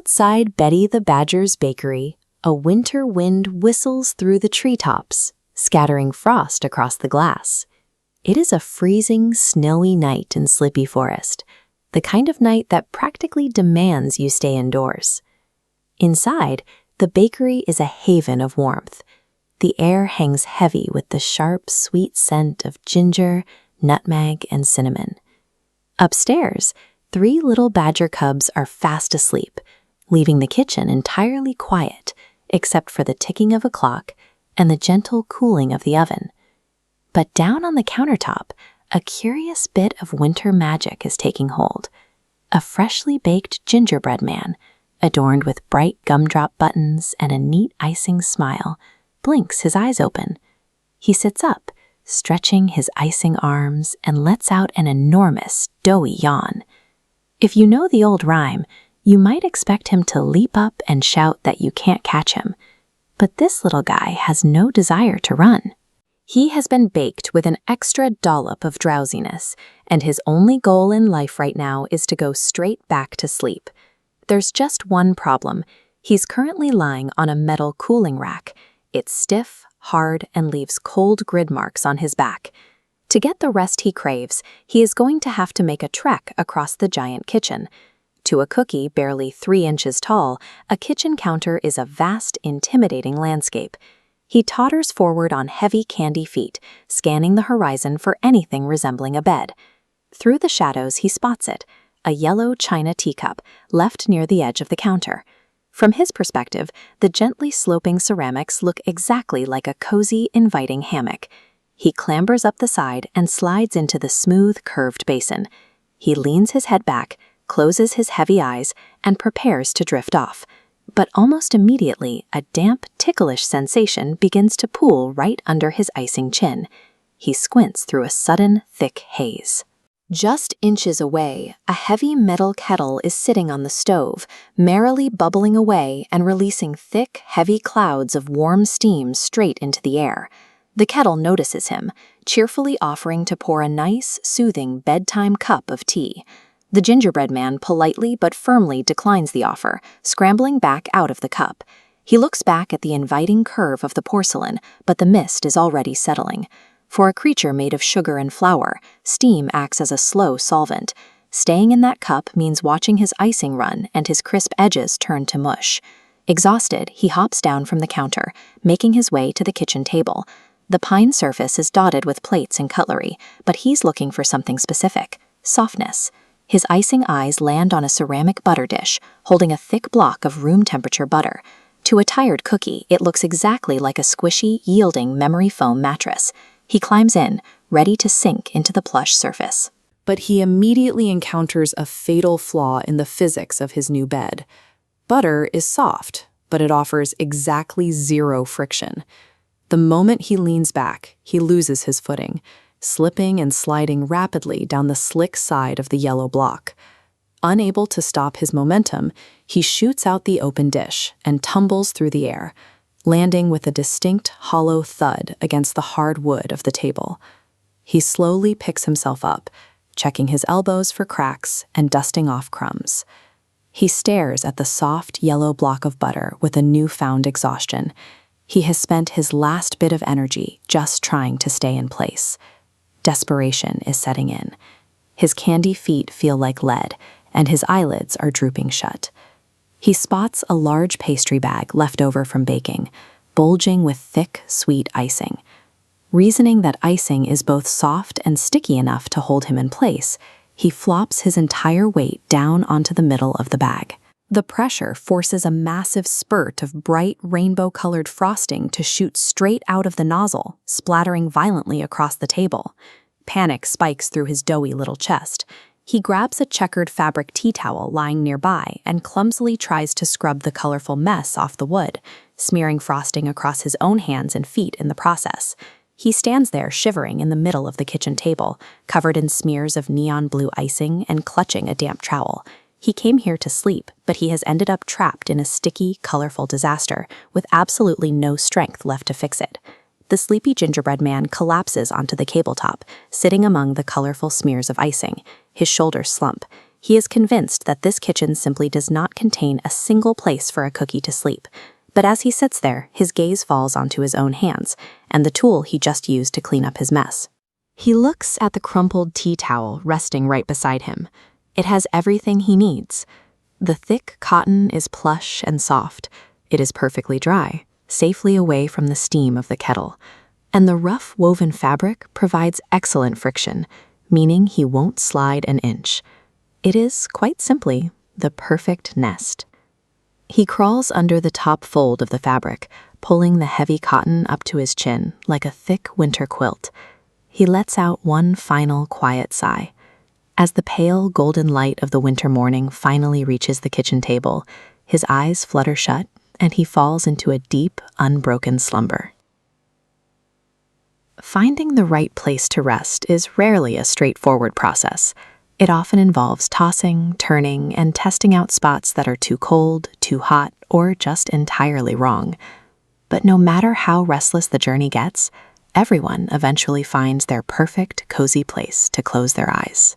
Outside Betty the Badger's bakery, a winter wind whistles through the treetops, scattering frost across the glass. It is a freezing, snowy night in Sleepy Forest, the kind of night that practically demands you stay indoors. Inside, the bakery is a haven of warmth. The air hangs heavy with the sharp, sweet scent of ginger, nutmeg, and cinnamon. Upstairs, 3 little badger cubs are fast asleep, leaving the kitchen entirely quiet, except for the ticking of a clock and the gentle cooling of the oven. But down on the countertop, a curious bit of winter magic is taking hold. A freshly baked gingerbread man, adorned with bright gumdrop buttons and a neat icing smile, blinks his eyes open. He sits up, stretching his icing arms, and lets out an enormous, doughy yawn. If you know the old rhyme, you might expect him to leap up and shout that you can't catch him. But this little guy has no desire to run. He has been baked with an extra dollop of drowsiness, and his only goal in life right now is to go straight back to sleep. There's just one problem. He's currently lying on a metal cooling rack. It's stiff, hard, and leaves cold grid marks on his back. To get the rest he craves, he is going to have to make a trek across the giant kitchen. To a cookie barely 3 inches tall, a kitchen counter is a vast, intimidating landscape. He totters forward on heavy candy feet, scanning the horizon for anything resembling a bed. Through the shadows, he spots it, a yellow china teacup left near the edge of the counter. From his perspective, the gently sloping ceramics look exactly like a cozy, inviting hammock. He clambers up the side and slides into the smooth, curved basin. He leans his head back, closes his heavy eyes, and prepares to drift off. But almost immediately, a damp, ticklish sensation begins to pool right under his icing chin. He squints through a sudden, thick haze. Just inches away, a heavy metal kettle is sitting on the stove, merrily bubbling away and releasing thick, heavy clouds of warm steam straight into the air. The kettle notices him, cheerfully offering to pour a nice, soothing bedtime cup of tea. The gingerbread man politely but firmly declines the offer, scrambling back out of the cup. He looks back at the inviting curve of the porcelain, but the mist is already settling. For a creature made of sugar and flour, steam acts as a slow solvent. Staying in that cup means watching his icing run and his crisp edges turn to mush. Exhausted, he hops down from the counter, making his way to the kitchen table. The pine surface is dotted with plates and cutlery, but he's looking for something specific: softness. His icing eyes land on a ceramic butter dish, holding a thick block of room-temperature butter. To a tired cookie, it looks exactly like a squishy, yielding memory foam mattress. He climbs in, ready to sink into the plush surface. But he immediately encounters a fatal flaw in the physics of his new bed. Butter is soft, but it offers exactly 0 friction. The moment he leans back, he loses his footing, slipping and sliding rapidly down the slick side of the yellow block. Unable to stop his momentum, he shoots out the open dish and tumbles through the air, landing with a distinct hollow thud against the hard wood of the table. He slowly picks himself up, checking his elbows for cracks and dusting off crumbs. He stares at the soft yellow block of butter with a newfound exhaustion. He has spent his last bit of energy just trying to stay in place. Desperation is setting in. His candy feet feel like lead, and his eyelids are drooping shut. He spots a large pastry bag left over from baking, bulging with thick, sweet icing. Reasoning that icing is both soft and sticky enough to hold him in place, he flops his entire weight down onto the middle of the bag. The pressure forces a massive spurt of bright rainbow-colored frosting to shoot straight out of the nozzle, splattering violently across the table. Panic spikes through his doughy little chest. He grabs a checkered fabric tea towel lying nearby and clumsily tries to scrub the colorful mess off the wood, smearing frosting across his own hands and feet in the process. He stands there shivering in the middle of the kitchen table, covered in smears of neon blue icing and clutching a damp trowel. He came here to sleep, but he has ended up trapped in a sticky, colorful disaster with absolutely no strength left to fix it. The Sleepy Gingerbread Man collapses onto the tabletop, sitting among the colorful smears of icing. His shoulders slump. He is convinced that this kitchen simply does not contain a single place for a cookie to sleep. But as he sits there, his gaze falls onto his own hands and the tool he just used to clean up his mess. He looks at the crumpled tea towel resting right beside him. It has everything he needs. The thick cotton is plush and soft. It is perfectly dry, safely away from the steam of the kettle. And the rough woven fabric provides excellent friction, meaning he won't slide an inch. It is, quite simply, the perfect nest. He crawls under the top fold of the fabric, pulling the heavy cotton up to his chin like a thick winter quilt. He lets out one final quiet sigh. As the pale golden light of the winter morning finally reaches the kitchen table, his eyes flutter shut and he falls into a deep, unbroken slumber. Finding the right place to rest is rarely a straightforward process. It often involves tossing, turning, and testing out spots that are too cold, too hot, or just entirely wrong. But no matter how restless the journey gets, everyone eventually finds their perfect, cozy place to close their eyes.